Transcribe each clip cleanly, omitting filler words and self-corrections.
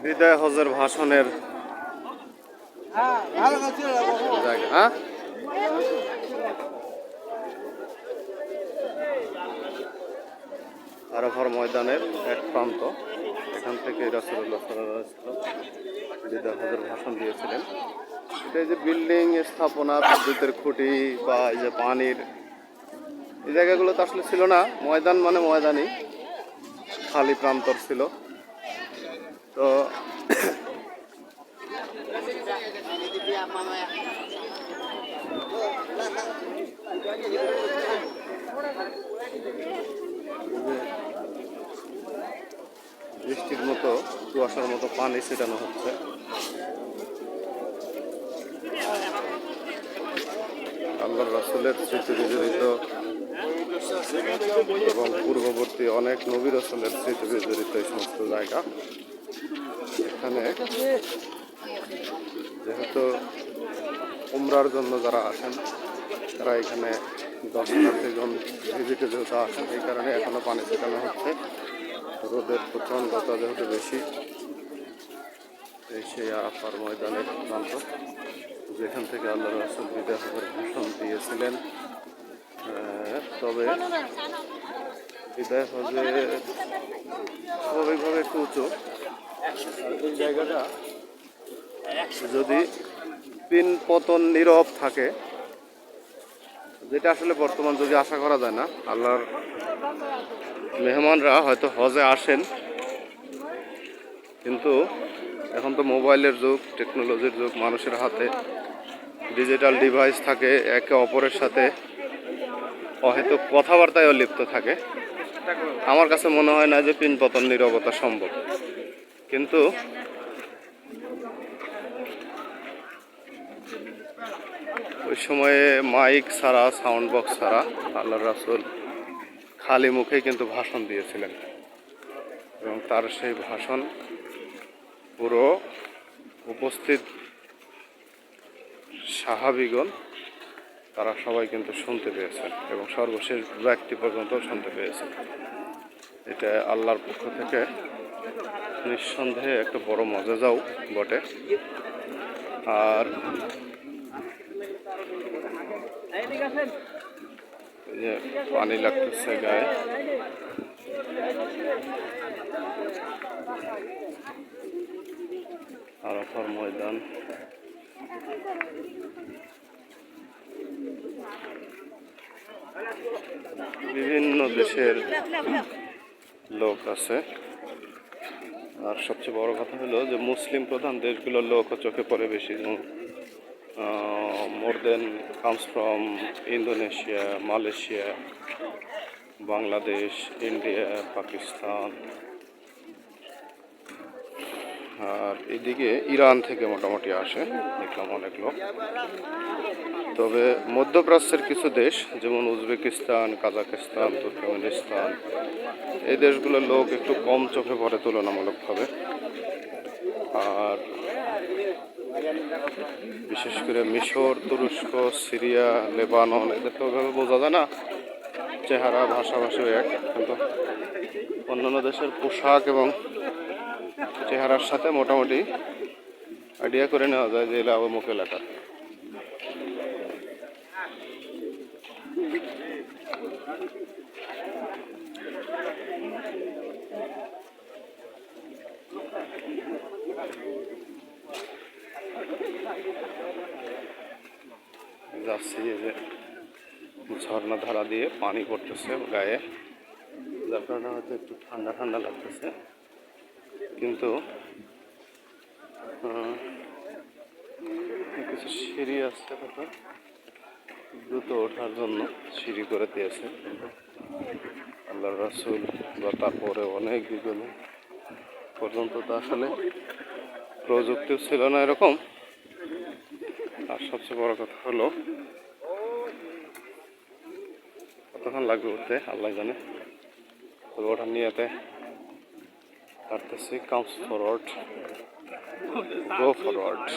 বিদায় হজের ভাষণের জায়গা। হ্যাঁ, আরাফার ময়দানের এক প্রান্ত, এখান থেকে রাসূলুল্লাহ সাল্লাল্লাহু আলাইহি ওয়াসাল্লাম বিদায় হজের ভাষণ দিয়েছিলেন। এই যে বিল্ডিং স্থাপনা, বিদ্যুতের খুঁটি বা এই যে পানির এই জায়গাগুলো তো আসলে ছিল না। ময়দান মানে ময়দানই, খালি প্রান্তর ছিল। তো বৃষ্টির মতো, কুয়াশার মতো পানি ছিটানো হচ্ছে। আল্লাহর রাসূলের স্মৃতি বিজড়িত এবং পূর্ববর্তী অনেক নবী রাসূলের স্মৃতি বিজড়িত এই সমস্ত জায়গা। এখানে যেহেতু উমরার জন্য যারা আসেন তারা এখানে দর্শনার্থীজন ভিজিটে যেহেতু আসেন, এই কারণে এখনো পানি ছিটানো হচ্ছে। রোদের প্রচণ্ডতা যেহেতু বেশি, এই সেই আরাফার ময়দানের প্রান্ত যেখান থেকে আল্লাহ রাসূল বিদায় হজের ভাষণ দিয়েছিলেন। তবে বিদায় হজে স্বাভাবিকভাবে একটু উঁচু। এই জায়গাটা যদি পিন পতন নীরব থাকে, যেটা আসলে বর্তমান যুগে আশা করা যায় না। আল্লাহর মেহমানরা হয়তো হজে আসেন, কিন্তু এখন তো মোবাইলের যুগ, টেকনোলজির যুগ, মানুষের হাতে ডিজিটাল ডিভাইস থাকে, একে অপরের সাথে হয়তো কথাবার্তায়ও লিপ্ত থাকে। আমার কাছে মনে হয় না যে পিন পতন নীরবতা সম্ভব। কিন্তু ওই সময়ে মাইক ছাড়া, সাউন্ড বক্স ছাড়া আল্লাহর রাসূল খালি মুখেই কিন্তু ভাষণ দিয়েছিলেন এবং তার সেই ভাষণ পুরো উপস্থিত সাহাবীগণ তারা সবাই কিন্তু শুনতে পেয়েছেন এবং সর্বশেষ ব্যক্তি পর্যন্ত শুনতে পেয়েছেন। এটা আল্লাহর পক্ষ থেকে নিঃসন্দেহে একটা বড় মজেজাও বটে। আর যে পানি লাগতেছে গায়ে, আরাফার ময়দান। বিভিন্ন দেশের লোক আছে, আর সবচেয়ে বড় কথা হলো যে মুসলিম প্রধান দেশগুলোর লোকও চোখে পড়ে বেশি। More then comes from Indonesia, Malaysia, Bangladesh, India, Pakistan, আর এদিকে ইরান থেকে মোটামুটি আসে, দেখলাম অনেক লোক। তবে মধ্যপ্রাচ্যের কিছু দেশ যেমন উজবেকিস্তান, কাজাকিস্তান, তুর্কমেনিস্তান, এই দেশগুলোর লোক একটু কম চোখে পড়ে তুলনামূলকভাবে। আর বিশেষ করে মিশর, তুরস্ক, সিরিয়া, লেবানন, এদের তো ওইভাবে বোঝা যায় না, চেহারা ভাষাভাষিও এক, কিন্তু অন্যান্য দেশের পোশাক এবং চেহারার সাথে মোটামুটি আইডিয়া করে নেওয়া যায় যে এলা অমুক এলাকা। যাচ্ছি, এই যে ঝর্ণা ধারা দিয়ে পানি পড়তেছে গায়ে, যার কারণে হয়তো একটু ঠান্ডা ঠান্ডা লাগতেছে, কিন্তু কিছু সিঁড়ি আসছে, হয়তো দ্রুত ওঠার জন্য সিঁড়ি করে দিয়েছে। আল্লাহর রাসূল বা তারপরে অনেক যুগ পর্যন্ত তো আসলে প্রযুক্তিও ছিল না এরকম। আর সবচেয়ে বড় কথা হলো কতক্ষণ লাগবে উঠতে আল্লাহ জানে। ওটা নিয়েতে হাঁটতেছি। Comes forward, go forward.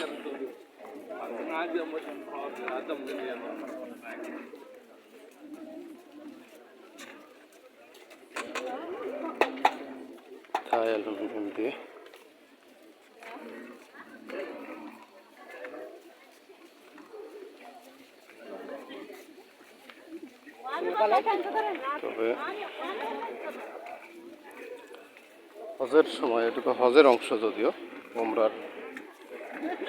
থাই অ্যালুমিনিয়াম দিয়ে তবে হজের সময়, এটা তো হজের অংশ যদিও, ওমরার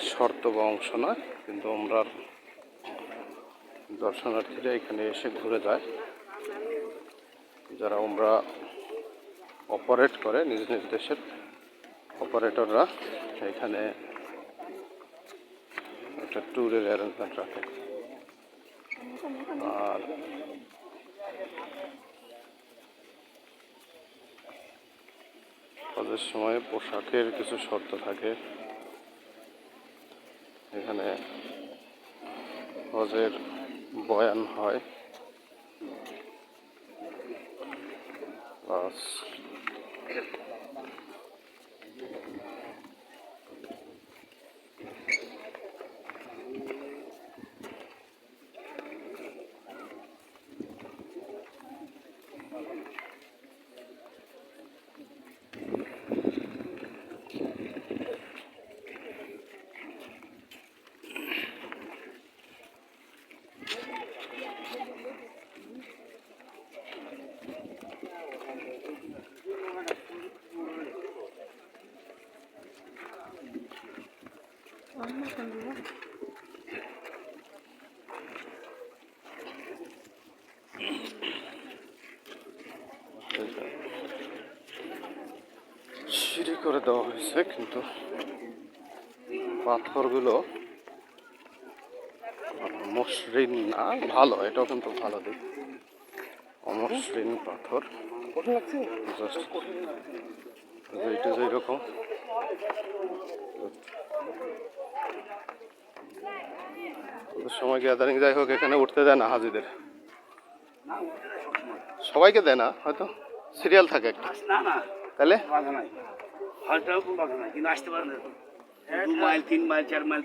শর্ত বা অংশ নয়, কিন্তু ওমরার দর্শনার্থীরা এখানে এসে ঘুরে যায়। যারা ওমরা অপারেট করে, নিজ নিজ দেশের অপারেটররা এখানে একটা ট্যুরের অ্যারেঞ্জমেন্ট রাখে। আর হজের সময় পোশাকের কিছু শর্ত থাকে। এখানে হজের বয়ান হয়, বাস সিঁড়ি করে দেওয়া হয়েছে, কিন্তু পাথরগুলো মসৃণ না, ভালো, এটাও কিন্তু ভালো দিক। অমসৃণ পাথর, জাস্ট এইটা যেরকম সময় গ্যাদারিং, যাই হোক, এখানে উঠতে দেয় না হাজিদের, সবাইকে দেয় না, হয়তো সিরিয়াল থাকে একটা, তাহলে আসতে পারে 2 মাইল 3 মাইল 4 মাইল।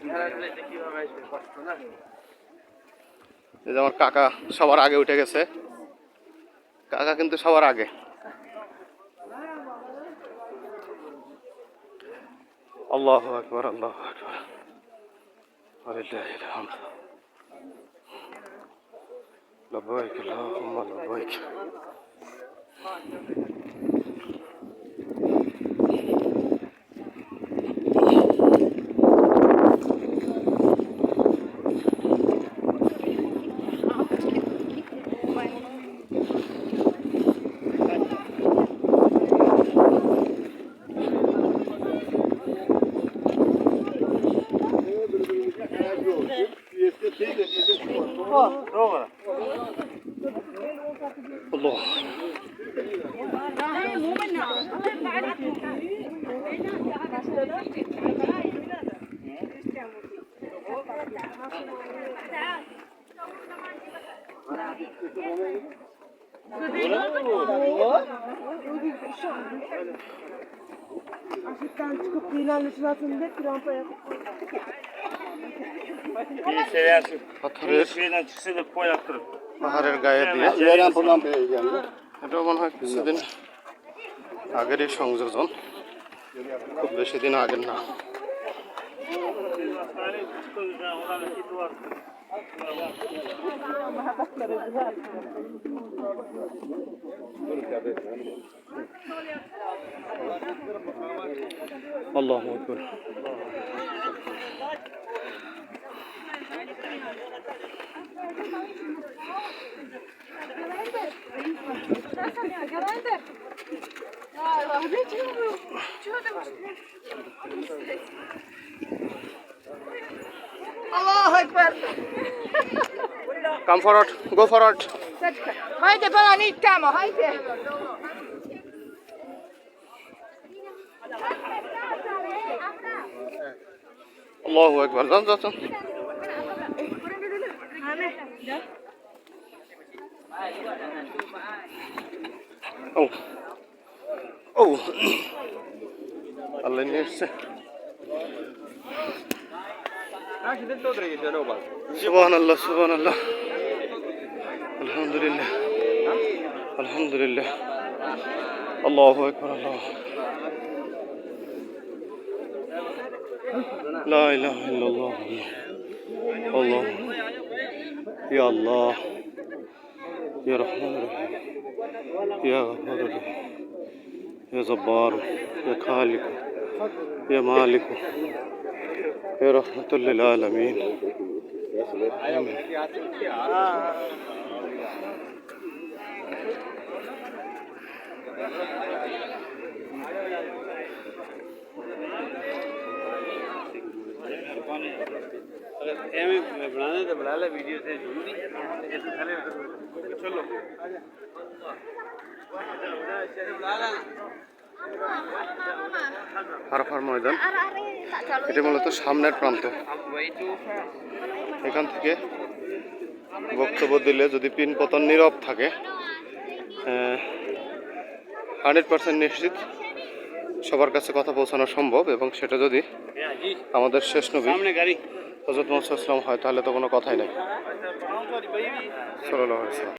এই যে আমার কাকা সবার আগে উঠে গেছে, কাকা কিন্তু সবার আগে। আল্লাহু আকবার, আল্লাহু আকবার, ওয়ালিল্লাহিল হামদ, লাব্বাইক আল্লাহুম্মা লাব্বাইক। Allah. পাহাড়ের গায়ে দিয়ে এটা মনে হয় কিছুদিন আগেরই সংযোজন, খুব বেশি দিন আগের না। আল্লাহু আকবার। Allahu Ekber. Come forward, go forward. Haydi bana iniziamo, haydi. Allahu Ekber. Dön zaten. Oh. ও আল্লাহ নিয়ে এসছে। সুবহানাল্লাহ সুবহানাল্লাহ, আলহামদুলিল্লাহ আলহামদুলিল্লাহ, আল্লাহু আকবার, আল্লাহ, লা ইলাহা ইল্লাল্লাহ, আল্লাহ, ইয়া আল্লাহ, ইয়া রহমান রহিম, ইয়া গফফার রহিম, ইয়া জব্বার, ইয়া খালিক, ইয়া মালিক, ইয়া রাহমাতুল লিল আলামিন। আমিন। बनाने तो बना ले वीडियो से चलो আরাফার ময়দান, এটা মূলত সামনের প্রান্ত। এখান থেকে বক্তব্য দিলে যদি পিন পতন নীরব থাকে 100% নিশ্চিত সবার কাছে কথা পৌঁছানো সম্ভব, এবং সেটা যদি আমাদের শেষ নবী হযরত মুহাম্মদ সাল্লাল্লাহু আলাইহি ওয়াসাল্লাম হয় তাহলে তো কোনো কথাই নাই। সাল্লাল্লাহু আলাইহি ওয়াসাল্লাম।